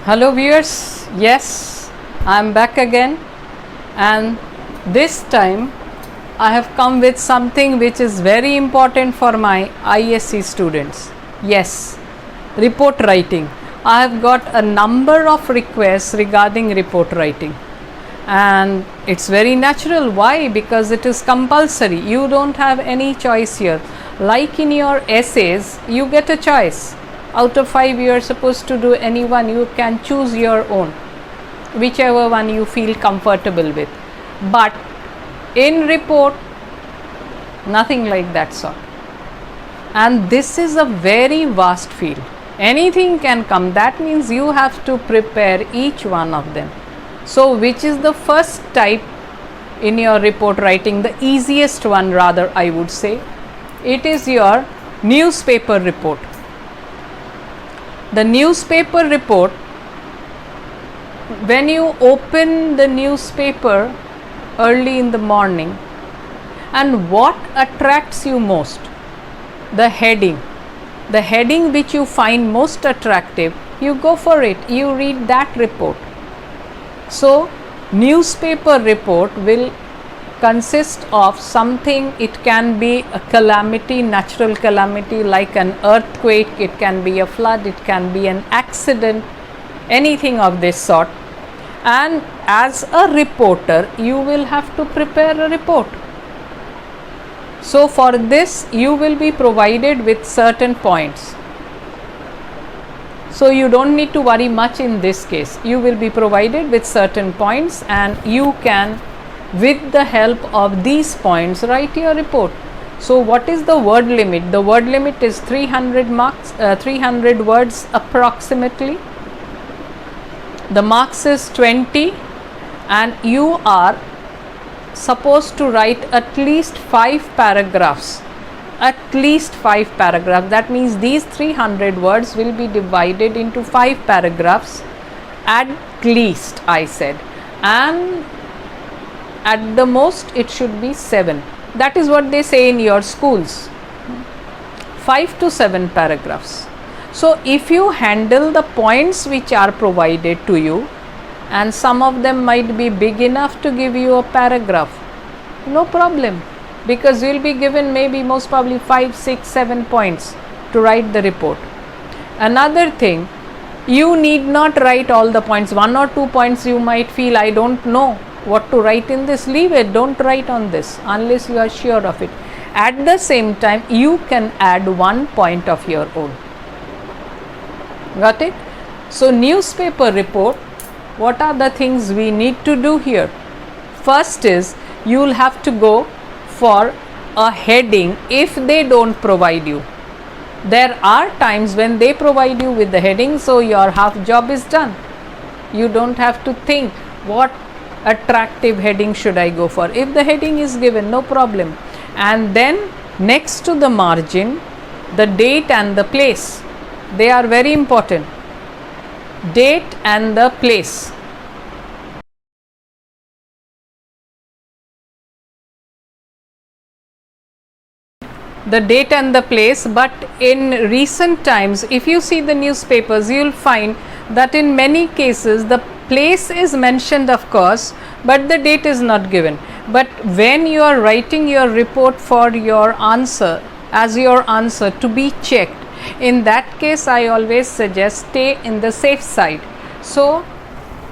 Hello viewers, yes, I am back again, and this time I have come with something which is very important for my ISC students. Yes, report writing. I have got a number of requests regarding report writing, and it's very natural. Why? Because it is compulsory. You don't have any choice here. Like in your essays, you get a choice. Out of 5 you are supposed to do any one. You can choose your own, whichever one you feel comfortable with. But in report, nothing like that sort. And this is a very vast field. Anything can come. That means you have to prepare each one of them. So which is the first type in your report writing? The easiest one, rather, I would say. It is your newspaper report. The newspaper report, when you open the newspaper early in the morning, and what attracts you most? The heading. The heading which you find most attractive, you go for it, you read that report. So newspaper report will consist of something. It can be a calamity, natural calamity like an earthquake, it can be a flood, it can be an accident, anything of this sort. And as a reporter, you will have to prepare a report. So for this, you will be provided with certain points. So you don't need to worry much in this case. You will be provided with certain points, and you can, with the help of these points, write your report. So what is the word limit? The word limit is 300 words approximately. The marks is 20, and you are supposed to write at least 5 paragraphs. At least 5 paragraphs. That means these 300 words will be divided into 5 paragraphs at least, I said, and at the most it should be 7. That is what they say in your schools, 5 to 7 paragraphs. So if you handle the points which are provided to you, and some of them might be big enough to give you a paragraph, no problem, because you will be given maybe most probably 5, 6, 7 points to write the report. Another thing, you need not write all the points. 1 or 2 points you might feel, I don't know what to write in this, leave it, don't write on this unless you are sure of it. At the same time, you can add 1 point of your own. Got it? So newspaper report, what are the things we need to do here? First is, you will have to go for a heading if they don't provide you. There are times when they provide you with the heading, so your half job is done. You don't have to think what attractive heading should I go for. If the heading is given, no problem. And then next to the margin, the date and the place, they are very important. Date and the place. The date and the place. But in recent times, if you see the newspapers, you will find that in many cases the place is mentioned, of course, but the date is not given. But when you are writing your report for your answer, as your answer to be checked, in that case I always suggest stay in the safe side. So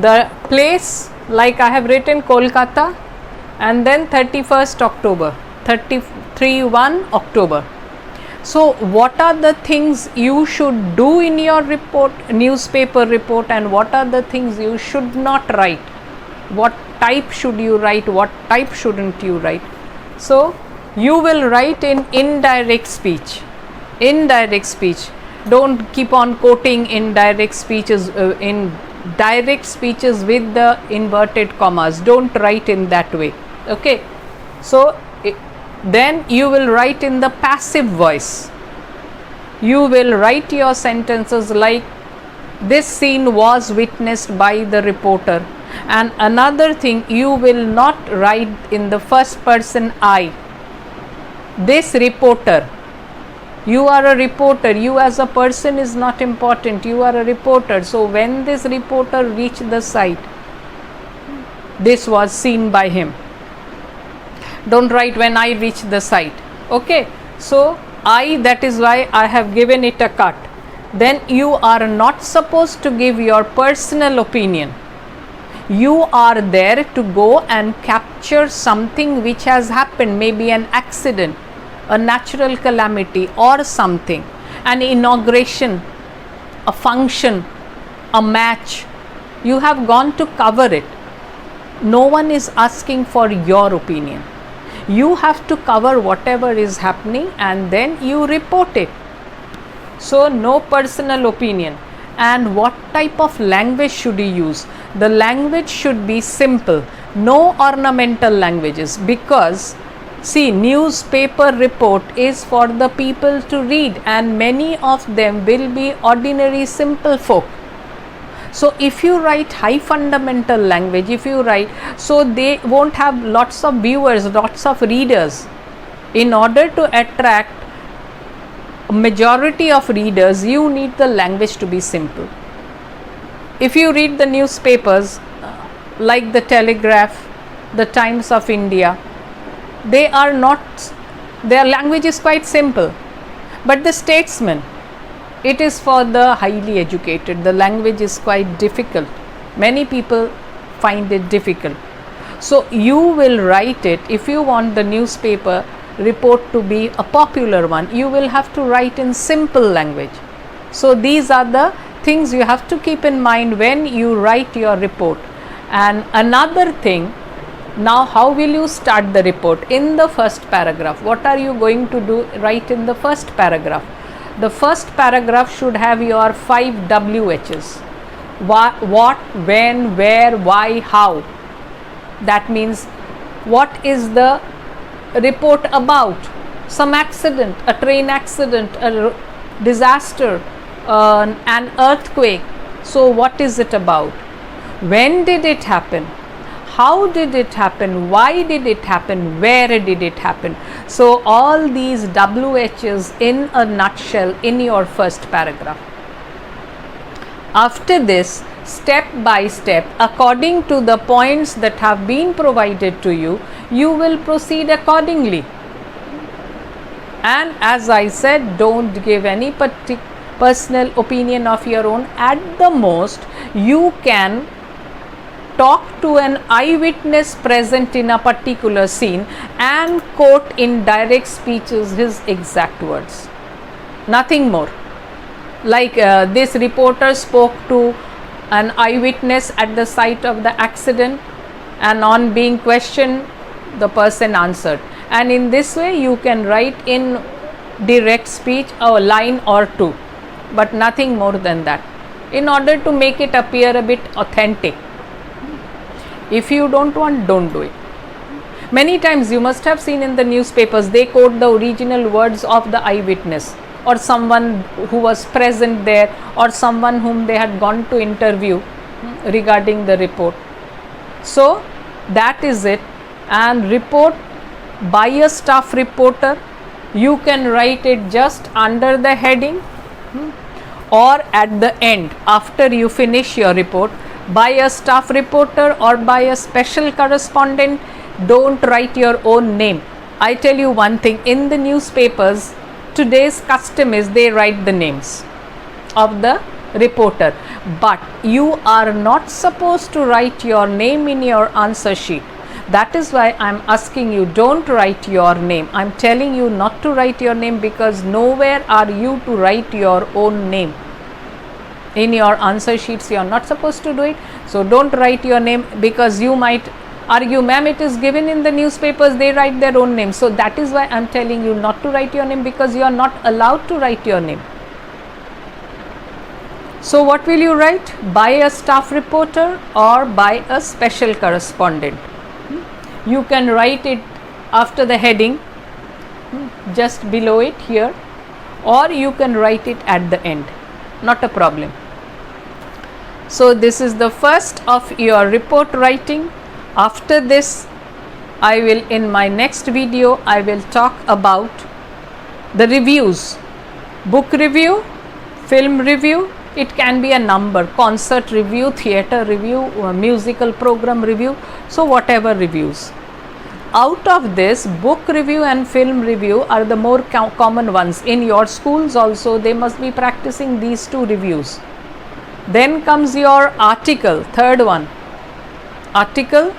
the place, like I have written Kolkata, and then 31st October, 31 October. So what are the things you should do in your report, newspaper report, and what are the things you should not write? What type should you write, what type shouldn't you write? So you will write in indirect speech. Indirect speech. Don't keep on quoting indirect speeches, in direct speeches with the inverted commas. Don't write in that way. Okay. So then you will write in the passive voice. You will write your sentences like, this scene was witnessed by the reporter. And another thing, you will not write in the first person I. This reporter. You are a reporter. You as a person is not important. You are a reporter. So when this reporter reached the site, this was seen by him. Don't write when I reached the site. Okay. So I, that is why I have given it a cut. Then you are not supposed to give your personal opinion. You are there to go and capture something which has happened, maybe an accident, a natural calamity or something, an inauguration, a function, a match. You have gone to cover it. No one is asking for your opinion. You have to cover whatever is happening and then you report it. So no personal opinion. And what type of language should you use? The language should be simple, no ornamental languages, because see, newspaper report is for the people to read and many of them will be ordinary simple folk. So if you write high fundamental language, if you write, so they won't have lots of viewers, lots of readers. In order to attract majority of readers, you need the language to be simple. If you read the newspapers like the Telegraph, the Times of India, they are not, their language is quite simple. But the Statesman, it is for the highly educated. The language is quite difficult. Many people find it difficult. So you will write it, if you want the newspaper report to be a popular one, you will have to write in simple language. So these are the things you have to keep in mind when you write your report. And another thing, now how will you start the report? In the first paragraph, what are you going to do? Write in the first paragraph. The first paragraph should have your 5 WHs. What, when, where, why, how. That means what is the report about? Some accident, a train accident, a disaster, an earthquake. So what is it about? When did it happen? How did it happen? Why did it happen? Where did it happen? So all these WHs in a nutshell in your first paragraph. After this, step by step, according to the points that have been provided to you, you will proceed accordingly. And as I said, don't give any personal opinion of your own. At the most, you can talk to an eyewitness present in a particular scene and quote in direct speeches his exact words. Nothing more. Like this reporter spoke to an eyewitness at the site of the accident, and on being questioned, the person answered. And in this way, you can write in direct speech a line or two, but nothing more than that, in order to make it appear a bit authentic. If you don't want, don't do it. Many times you must have seen in the newspapers, they quote the original words of the eyewitness or someone who was present there or someone whom they had gone to interview regarding the report. So that is it. And report by a staff reporter, you can write it just under the heading or at the end after you finish your report. By a staff reporter or by a special correspondent. Don't write your own name. I tell you one thing, in the newspapers, today's custom is they write the names of the reporter, but you are not supposed to write your name in your answer sheet. That is why I am asking you, don't write your name. I am telling you not to write your name, because nowhere are you to write your own name. In your answer sheets, you are not supposed to do it. So don't write your name, because you might argue, ma'am, it is given in the newspapers, they write their own name. So that is why I am telling you not to write your name, because you are not allowed to write your name. So what will you write? By a staff reporter or by a special correspondent. You can write it after the heading, just below it here, or you can write it at the end. Not a problem. So this is the first of your report writing. After this, I will, in my next video, I will talk about the reviews. Book review, film review, it can be a number, concert review, theatre review, musical program review, so whatever reviews. Out of this, book review and film review are the more common ones. In your schools also, they must be practicing these two reviews. Then comes your article, third one, article,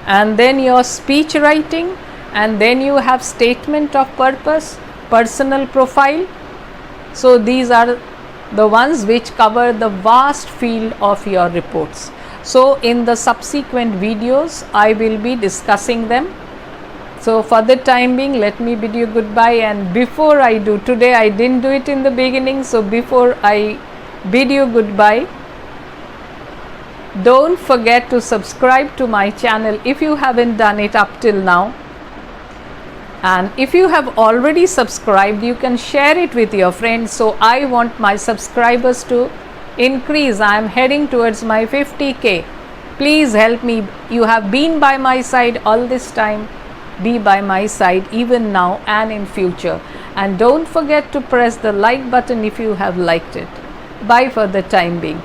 and then your speech writing, and then you have statement of purpose, personal profile. So these are the ones which cover the vast field of your reports. So in the subsequent videos, I will be discussing them. So for the time being, let me bid you goodbye. And before I do, today I didn't do it in the beginning, so before I bid you goodbye, don't forget to subscribe to my channel if you haven't done it up till now. And if you have already subscribed, you can share it with your friends. So I want my subscribers to increase. I am heading towards my 50k. Please help me. You have been by my side all this time. Be by my side even now and in future. And don't forget to press the like button if you have liked it. Bye for the time being.